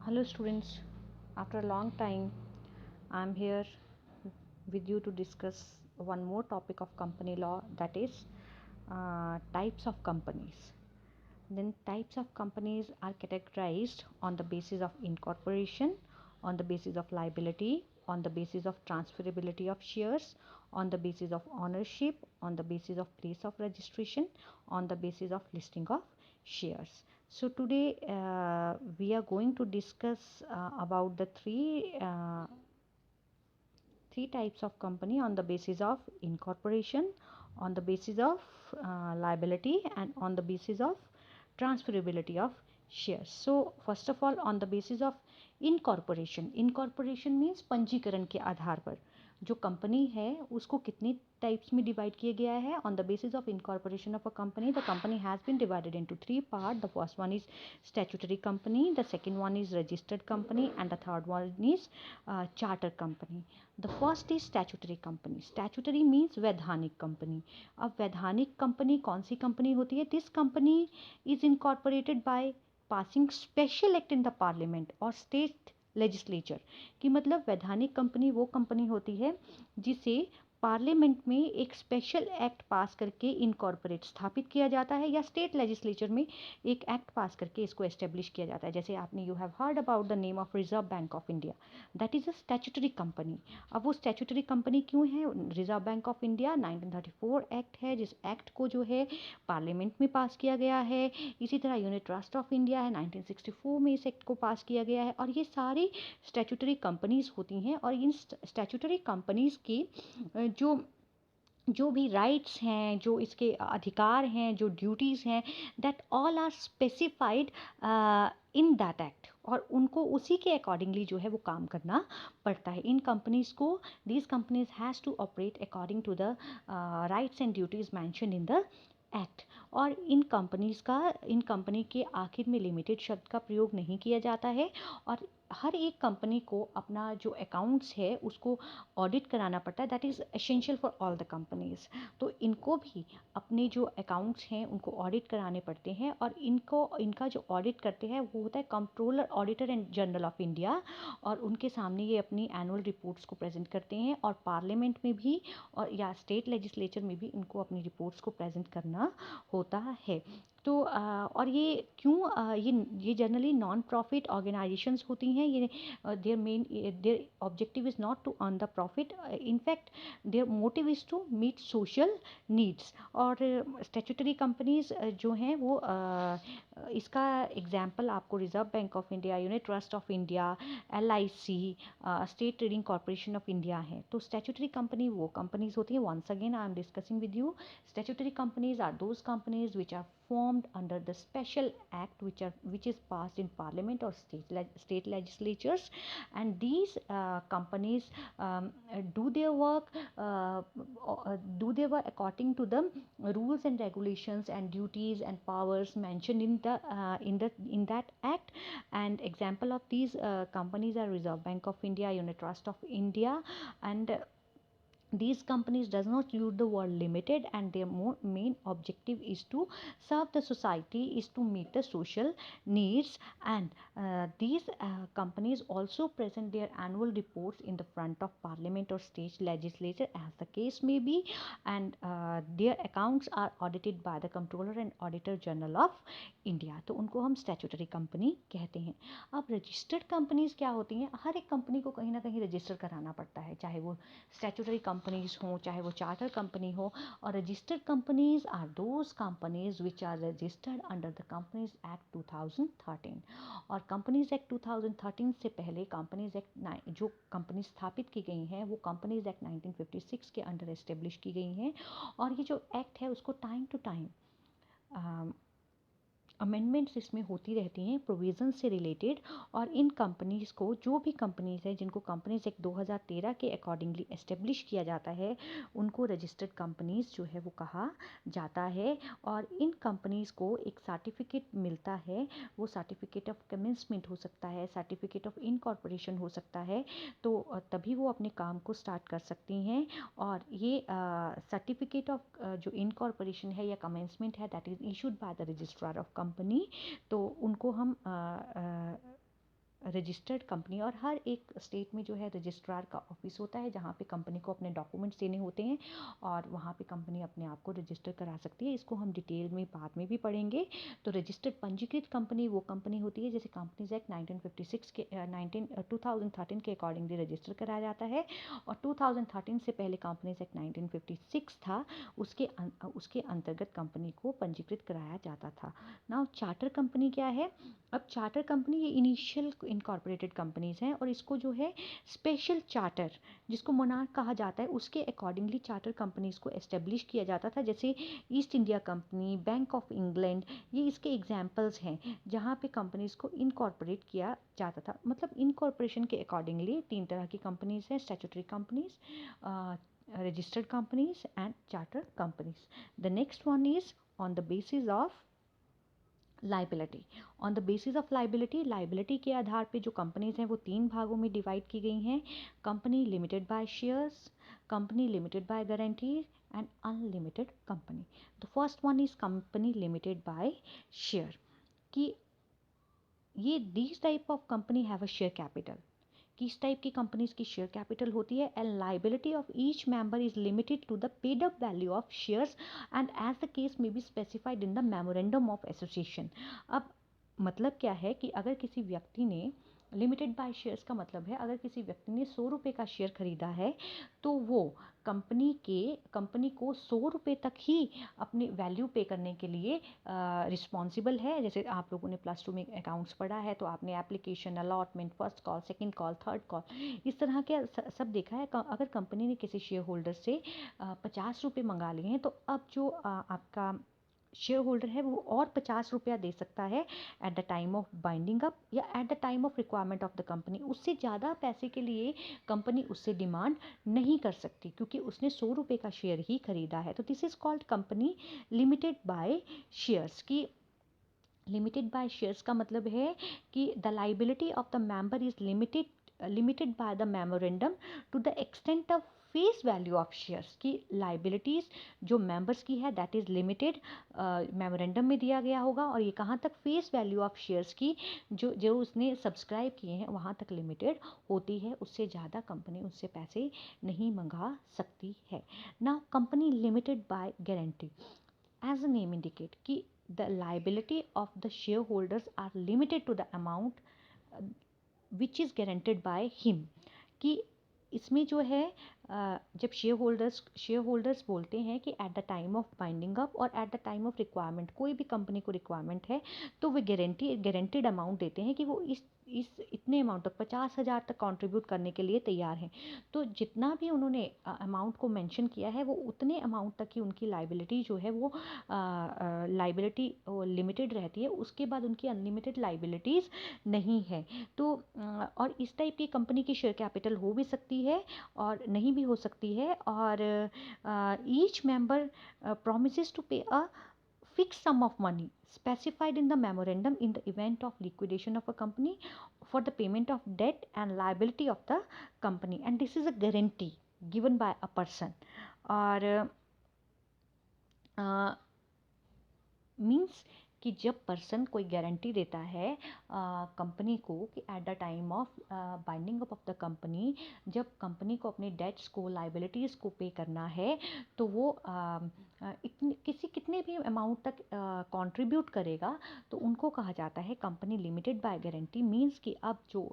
Hello students, after a long time I am here with you to discuss one more topic of company law, that is types of companies. Then types of companies are categorized on the basis of incorporation, on the basis of liability, on the basis of transferability of shares, on the basis of ownership, on the basis of place of registration, on the basis of listing of shares. So today we are going to discuss about the three types of company on the basis of incorporation, on the basis of liability, and on the basis of transferability of shares. So first of all, on the basis of incorporation means पंजीकरण के आधार पर जो company है उसको कितनी types में divide किया गया है. On the basis of incorporation of a company, the company has been divided into three part. The first one is statutory company, the second one is registered company, and the third one is charter company. The first is statutory company. Statutory means वैधानिक company. अब वैधानिक company कौन सी company होती है? This company is incorporated by passing special act in the parliament और state legislature. कि मतलब वैधानिक कंपनी वो कंपनी होती है जिसे पार्लियामेंट में एक स्पेशल एक्ट पास करके इनकॉर्पोरेट स्थापित किया जाता है या स्टेट लेजिस्लेचर में एक एक्ट पास करके इसको एस्टेब्लिश किया जाता है. जैसे आपने you have heard about the name of reserve Bank of India, that is a statutory company. अब वो स्टैट्यूटरी कंपनी क्यों है? Reserve Bank of India 1934 act है जिस एक्ट को जो है पार्लियामेंट में पास किया गया है. इसी तरह यूनिट ट्रस्ट ऑफ इंडिया है, 1964 में इस एक्ट को पास किया गया है. और ये सारी स्टैट्यूटरी कंपनीज होती हैं और इन स्टैट्यूटरी कंपनीज की जो भी राइट्स हैं, जो इसके अधिकार हैं, जो ड्यूटीज़ हैं, that all are specified in that act. और उनको उसी के अकॉर्डिंगली जो है वो काम करना पड़ता है. इन कंपनीज़ को these companies has to operate according to the rights and duties mention in the act. और इन कंपनी के आखिर में लिमिटेड शब्द का प्रयोग नहीं किया जाता है. और हर एक कंपनी को अपना जो अकाउंट्स है उसको ऑडिट कराना पड़ता है. That is essential for all the companies. तो इनको भी अपने जो अकाउंट्स हैं उनको ऑडिट कराने पड़ते हैं. और इनका जो ऑडिट करते हैं वो होता है controller auditor and general of India. और उनके सामने ये अपनी एनुअल रिपोर्ट्स को प्रेजेंट करते हैं. और पार्लियामेंट में भी और या स्टेट लेजिस्लेचर में भी इनको अपनी रिपोर्ट्स को प्रेजेंट करना होता है. तो और ये क्यों ये जनरली नॉन प्रॉफिट ऑर्गेनाइजेशंस होती हैं. ये their objective is not to earn the profit. In fact their motive is to meet social needs. और स्टैट्यूटरी कंपनीज जो हैं वो इसका एग्जांपल आपको Reserve Bank of India, Unit Trust of India, LIC, State Trading Corporation of India है. तो statutory company वो companies होती हैं. Once again I am discussing with you, statutory companies are those companies which are formed under the special act which is passed in parliament or state legislatures. And these companies do their work according to the rules and regulations and duties and powers mentioned in that act. And example of these companies are Reserve Bank of India, Unit Trust of India. And these companies does not use the word limited, and their main objective is to serve the society, is to meet the social needs. And these companies also present their annual reports in the front of parliament or state legislature as the case may be. And their accounts are audited by the controller and auditor general of India. तो उनको हम statutory company कहते हैं. अब registered companies क्या होती हैं? हर एक कंपनी को कहीं ना कहीं रजिस्टर कराना पड़ता है, चाहे वो स्टैट्यूटरी कंपनीज हों, चाहे वो चार्टर कंपनी हो. और registered companies are those companies which are registered under the companies act 2013. और कंपनीज एक्ट 2013 से पहले कंपनीज एक्ट जो कंपनी स्थापित की गई हैं वो कंपनीज एक्ट 1956 के अंडर एस्टेब्लिश की गई हैं. और ये जो एक्ट है उसको टाइम टू टाइम अमेंडमेंट्स इसमें होती रहती हैं प्रोविज़न से रिलेटेड. और इन कंपनीज़ को, जो भी कंपनीज़ हैं जिनको कंपनीज एक्ट 2013 के अकॉर्डिंगली एस्टेब्लिश किया जाता है, उनको रजिस्टर्ड कंपनीज़ जो है वो कहा जाता है. और इन कंपनीज़ को एक सर्टिफिकेट मिलता है. वो सर्टिफिकेट ऑफ कमेंसमेंट हो सकता है, सर्टिफिकेट ऑफ इनकॉर्पोरेशन हो सकता है. तो तभी वो अपने काम को स्टार्ट कर सकती हैं. और ये सर्टिफिकेट ऑफ जो इनकॉर्पोरेशन है या कमेंसमेंट है, that is issued by the registrar of company. तो उनको हम रजिस्टर्ड कंपनी, और हर एक स्टेट में जो है रजिस्ट्रार का ऑफिस होता है जहाँ पे कंपनी को अपने डॉक्यूमेंट्स देने होते हैं और वहाँ पे कंपनी अपने आप को रजिस्टर करा सकती है। इसको हम डिटेल में बाद में भी पढ़ेंगे। तो रजिस्टर्ड पंजीकृत कंपनी वो कंपनी होती है जैसे कंपनीज एक्ट 1956 के 2013 के अकॉर्डिंगली रजिस्टर कराया जाता है, और 2013 से पहले कंपनीज एक्ट 1956 था, उसके अंतर्गत कंपनी को पंजीकृत कराया जाता था। नाउ चार्टर कंपनी क्या है? अब चार्टर कंपनी ये इनिशियल इनकॉर्पोरेटेड कंपनीज हैं, और इसको जो है स्पेशल चार्टर, जिसको मोनार्क कहा जाता है, उसके अकॉर्डिंगली चार्टर कंपनीज को एस्टेब्लिश किया जाता था। जैसे east India company, bank of England, ये इसके एग्जाम्पल्स हैं जहाँ पे कंपनीज को इनकॉर्पोरेट किया जाता था। मतलब इनकॉर्पोरेशन के अकॉर्डिंगली 3 तरह की कंपनीज हैं: statutory companies, registered companies and charter companies. The next one is on the basis of liability. On the basis of liability, liability के आधार पे जो कंपनीज हैं वो 3 भागों में डिवाइड की गई हैं: company limited by shares, company limited by guarantee and unlimited company. The first one is company limited by share. कि ये these type of company have a share capital. किस टाइप की कंपनीज की शेयर कैपिटल होती है? And liability of each member is limited to the paid up value of shares and as the case may be specified in the memorandum of association. अब मतलब क्या है कि अगर किसी व्यक्ति ने लिमिटेड बाय शेयर्स का मतलब है अगर किसी व्यक्ति ने 100 रुपये का शेयर खरीदा है तो वो कंपनी को 100 रुपये तक ही अपनी वैल्यू पे करने के लिए रिस्पॉन्सिबल है। जैसे आप लोगों ने +2 में अकाउंट्स पढ़ा है तो आपने application, allotment, first call, second call, third call, इस तरह के सब देखा है। अगर कंपनी ने किसी शेयर होल्डर से 50 रुपये मंगा लिए हैं तो अब जो आपका शेयर होल्डर है वो और 50 रुपया दे सकता है at the time of binding up या at the time of requirement of the company. उससे ज़्यादा पैसे के लिए कंपनी उससे डिमांड नहीं कर सकती क्योंकि उसने 100 रुपये का शेयर ही खरीदा है। तो this is called company limited by shares. की लिमिटेड बाय शेयर्स का मतलब है कि the liability of the member is limited by the memorandum to the extent of face value of shares. की लाइबिलिटीज़ जो मेंबर्स की है दैट इज़ लिमिटेड, मेमोरेंडम में दिया गया होगा, और ये कहाँ तक? फेस वैल्यू ऑफ शेयर्स की जो उसने सब्सक्राइब किए हैं वहाँ तक लिमिटेड होती है। उससे ज़्यादा कंपनी उससे पैसे नहीं मंगा सकती है। Now company limited by guarantee, as the name indicate कि the liability of the shareholders are limited to the amount which is guaranteed by him। कि इसमें जो है जब शेयर होल्डर्स बोलते हैं कि at the time of binding up और at the time of requirement, कोई भी कंपनी को रिक्वायरमेंट है तो वे गारंटेड अमाउंट देते हैं कि वो इस इतने अमाउंट तक 50,000 तक कंट्रीब्यूट करने के लिए तैयार हैं। तो जितना भी उन्होंने अमाउंट को मेंशन किया है वो उतने अमाउंट तक की उनकी लाइबिलिटी जो है वो लाइबिलिटी लिमिटेड रहती है। उसके बाद उनकी अनलिमिटेड लाइबिलिटीज़ नहीं है। तो और इस टाइप की कंपनी की शेयर कैपिटल हो भी सकती है और नहीं भी हो सकती है। और each member promises to pay a fixed sum of money specified in the memorandum in the event of liquidation of a company for the payment of debt and liability of the company, and this is a guarantee given by a person। और means कि जब person कोई guarantee देता है company को कि at the time of binding up of the company, जब company को अपने डेट्स को, लाइबिलिटीज़ को पे करना है तो वो कितने भी अमाउंट तक कंट्रीब्यूट करेगा तो उनको कहा जाता है company limited by guarantee. Means कि अब जो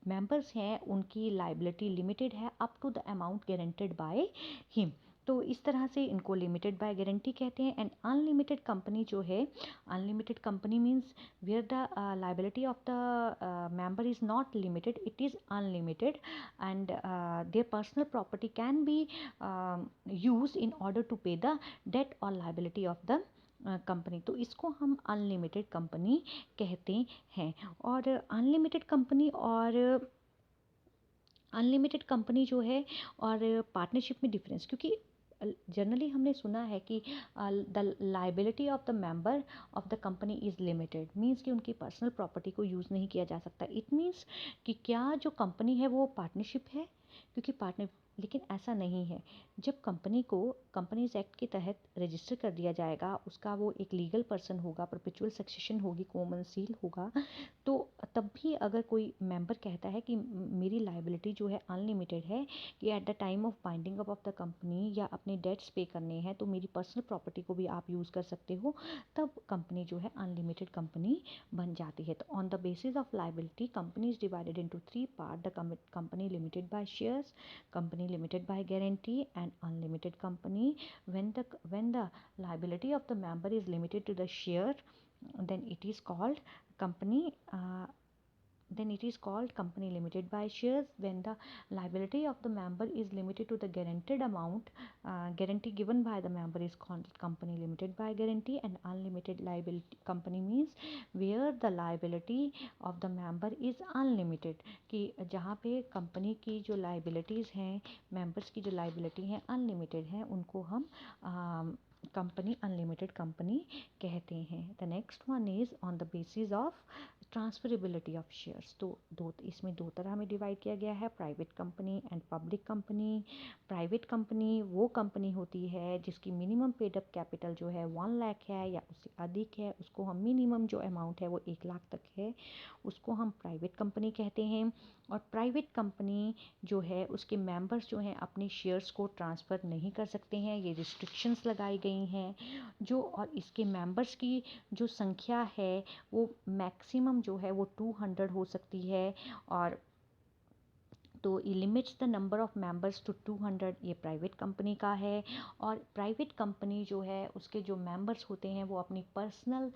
मेंबर्स हैं उनकी लाइबिलिटी लिमिटेड है up to the amount guaranteed by him. तो इस तरह से इनको लिमिटेड बाय गारंटी कहते हैं। एंड अनलिमिटेड कंपनी जो है, unlimited company means where the liability of the member is not limited, it is unlimited and their personal property can be use in order to pay the debt और liability of the company. तो इसको हम unlimited company कहते हैं। और unlimited company जो है और पार्टनरशिप में डिफरेंस, क्योंकि जनरली हमने सुना है कि the liability of the member of the company is limited, means कि उनकी पर्सनल प्रॉपर्टी को यूज़ नहीं किया जा सकता। इट मीन्स कि क्या जो कंपनी है वो पार्टनरशिप है, क्योंकि लेकिन ऐसा नहीं है। जब कंपनी को कंपनीज एक्ट के तहत रजिस्टर कर दिया जाएगा, उसका वो एक लीगल पर्सन होगा, परपेचुअल सक्सेशन होगी, कॉमन सील होगा, तो तब भी अगर कोई मेंबर कहता है कि मेरी लाइबिलिटी जो है अनलिमिटेड है, कि at the time of binding up of the company या अपने डेट्स पे करने हैं तो मेरी पर्सनल प्रॉपर्टी को भी आप यूज़ कर सकते हो, तब कंपनी जो है अनलिमिटेड कंपनी बन जाती है। तो on the basis of liability company is divided into three part: the company limited by shares, company limited by guarantee, and unlimited company. When the liability of the member is limited to the share, then it is called company then it is called company limited by shares. When the liability of the member is limited to the guaranteed amount, guarantee given by the member is called company limited by guarantee. And unlimited liability company means where the liability of the member is unlimited, कि जहाँ पे company की जो liabilities हैं, members की जो liability हैं unlimited हैं, उनको हम कंपनी अनलिमिटेड कंपनी कहते हैं। The next one is on the basis of transferability of shares. तो इसमें दो तरह में डिवाइड किया गया है: private company and public company. Private company वो कंपनी होती है जिसकी मिनिमम पेड अप कैपिटल जो है 1 लाख है या उससे अधिक है, उसको हम मिनिमम जो अमाउंट है वो 1 लाख तक है, उसको हम प्राइवेट कंपनी कहते हैं। और प्राइवेट कंपनी जो है उसके मेंबर्स जो हैं अपने शेयर्स को ट्रांसफ़र नहीं कर सकते हैं, ये रिस्ट्रिक्शंस लगाई गई हैं जो। और इसके मेंबर्स की जो संख्या है वो मैक्सिमम जो है वो 200 हो सकती है। और तो ये limits the number of members to 200, ये प्राइवेट कंपनी का है। और प्राइवेट कंपनी जो है उसके जो मेंबर्स होते हैं वो अपनी पर्सनल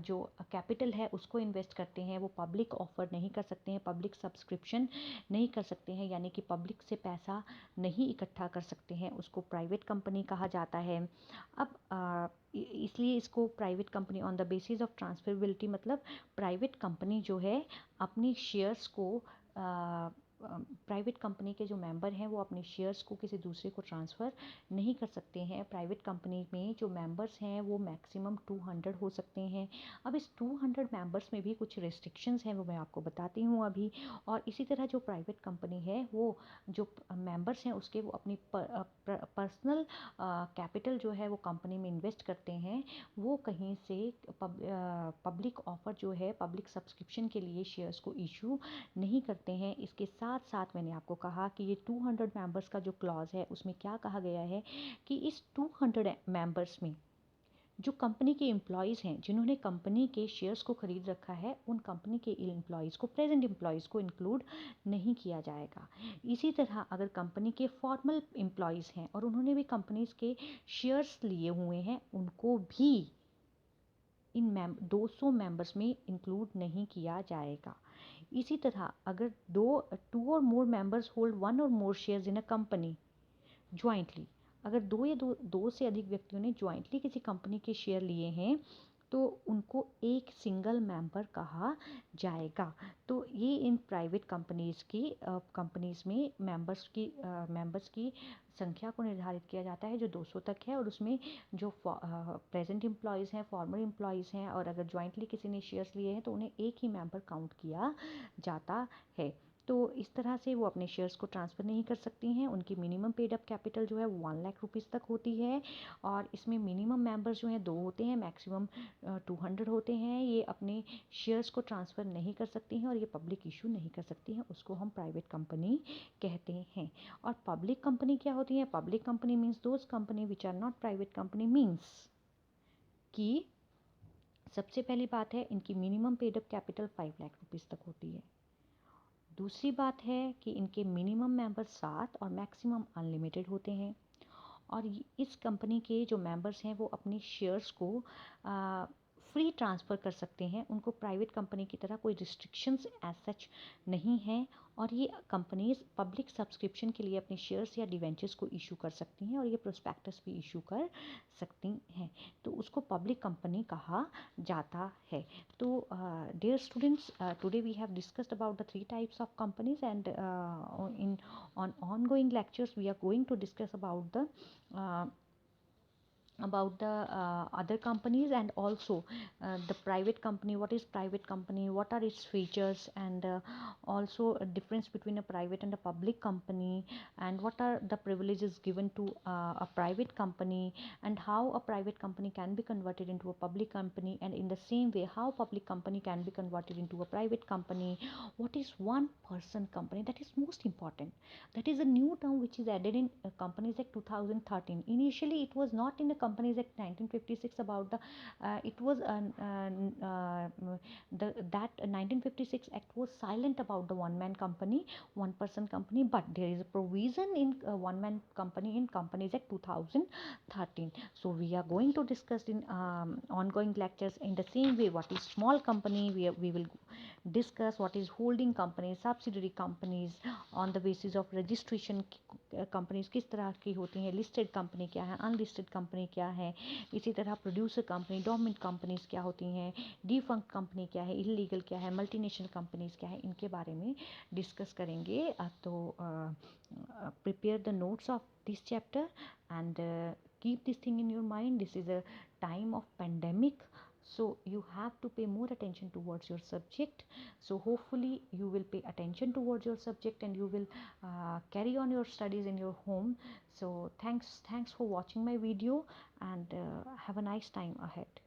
जो कैपिटल है उसको इन्वेस्ट करते हैं, वो पब्लिक ऑफर नहीं कर सकते हैं, पब्लिक सब्सक्रिप्शन नहीं कर सकते हैं, यानी कि पब्लिक से पैसा नहीं इकट्ठा कर सकते हैं, उसको प्राइवेट कंपनी कहा जाता है। अब इसलिए इसको private company on the basis of transferability, मतलब प्राइवेट कंपनी जो है अपनी शेयर्स को प्राइवेट कंपनी के जो मेंबर हैं वो अपने शेयर्स को किसी दूसरे को ट्रांसफ़र नहीं कर सकते हैं। प्राइवेट कंपनी में जो मेंबर्स हैं वो मैक्सिमम 200 हो सकते हैं। अब इस 200 मेंबर्स में भी कुछ रिस्ट्रिक्शंस हैं, वो मैं आपको बताती हूँ अभी। और इसी तरह जो प्राइवेट कंपनी है वो जो मेंबर्स हैं उसके वो अपनी पर्सनल कैपिटल जो है वो कंपनी में इन्वेस्ट करते हैं, वो कहीं से पब्लिक ऑफर जो है पब्लिक सब्सक्रिप्शन के लिए शेयर्स को इशू नहीं करते हैं। इसके साथ साथ मैंने आपको कहा कि ये 200 मेंबर्स का जो क्लॉज है उसमें क्या कहा गया है कि इस 200 मेंबर्स में जो कंपनी के एम्प्लॉयज़ हैं जिन्होंने कंपनी के शेयर्स को ख़रीद रखा है, उन कंपनी के एम्प्लॉयज़ को, प्रेजेंट एम्प्लॉयज़ को इंक्लूड नहीं किया जाएगा। इसी तरह अगर कंपनी के फॉर्मल एम्प्लॉयज़ हैं और उन्होंने भी कंपनीज के शेयर्स लिए हुए हैं, उनको भी इन 200 मेंबर्स में इंक्लूड नहीं किया जाएगा। इसी तरह अगर टू और मोर members hold one or more shares in a company jointly, अगर दो से अधिक व्यक्तियों ने ज्वाइंटली किसी कंपनी के शेयर लिए हैं तो उनको एक सिंगल मेंबर कहा जाएगा। तो ये इन प्राइवेट कंपनीज़ में मेंबर्स की संख्या को निर्धारित किया जाता है जो 200 तक है। और उसमें जो प्रेजेंट एम्प्लॉयज़ हैं, फॉर्मर एम्प्लॉयज़ हैं, और अगर ज्वाइंटली किसी ने शेयर्स लिए हैं तो उन्हें एक ही मेंबर काउंट किया जाता है। तो इस तरह से वो अपने शेयर्स को ट्रांसफ़र नहीं कर सकती हैं। उनकी मिनिमम पेड अप कैपिटल जो है 1 लाख रुपीज़ तक होती है। और इसमें मिनिमम मेंबर्स जो हैं 2 होते हैं, मैक्सिमम 200 होते हैं। ये अपने शेयर्स को ट्रांसफ़र नहीं कर सकती हैं और ये पब्लिक इशू नहीं कर सकती हैं, उसको हम प्राइवेट कंपनी कहते हैं। और पब्लिक कंपनी क्या होती है? Public company means those company which are not private company, means कि सबसे पहली बात है इनकी minimum paid up capital 5 lakh rupees तक होती है। दूसरी बात है कि इनके मिनिमम मेंबर 7 और मैक्सिमम अनलिमिटेड होते हैं। और इस कंपनी के जो मेंबर्स हैं वो अपने शेयर्स को फ्री ट्रांसफ़र कर सकते हैं, उनको प्राइवेट कंपनी की तरह कोई रिस्ट्रिक्शंस एज सच नहीं हैं। और ये कंपनीज़ पब्लिक सब्सक्रिप्शन के लिए अपने शेयर्स या डिवेंचर्स को इशू कर सकती हैं और ये प्रोस्पेक्टस भी इशू कर सकती हैं, तो उसको पब्लिक कंपनी कहा जाता है। तो dear students, today we have discussed about the 3 types of companies and in on ongoing lectures we are going to discuss about the about the other companies, and also the private company, what is private company, what are its features, and also a difference between a private and a public company, and what are the privileges given to a private company, and how a private company can be converted into a public company, and in the same way how public company can be converted into a private company. What is one person company? That is most important. That is a new term which is added in Companies Act 2013. Initially it was not in the Companies Act 1956 about the it was that 1956 act was silent about the one man company, one person company, but there is a provision in one man company in Companies Act 2013. So we are going to discuss in ongoing lectures in the same way what is small company. We will discuss what is holding companies, subsidiary companies, on the basis of registration companies किस तरह की होती हैं, listed company क्या है, unlisted company क्या है, इसी तरह प्रोड्यूसर कंपनी, डोमिनेंट कंपनीज क्या होती हैं, डिफंक्ट कंपनी क्या है, इलीगल क्या है, मल्टीनेशनल कंपनीज क्या है, इनके बारे में डिस्कस करेंगे. तो prepare the notes of this chapter and keep this thing in your mind. This is a time of pandemic, so you have to pay more attention towards your subject. So hopefully you will pay attention towards your subject and you will carry on your studies in your home. So thanks for watching my video, and have a nice time ahead.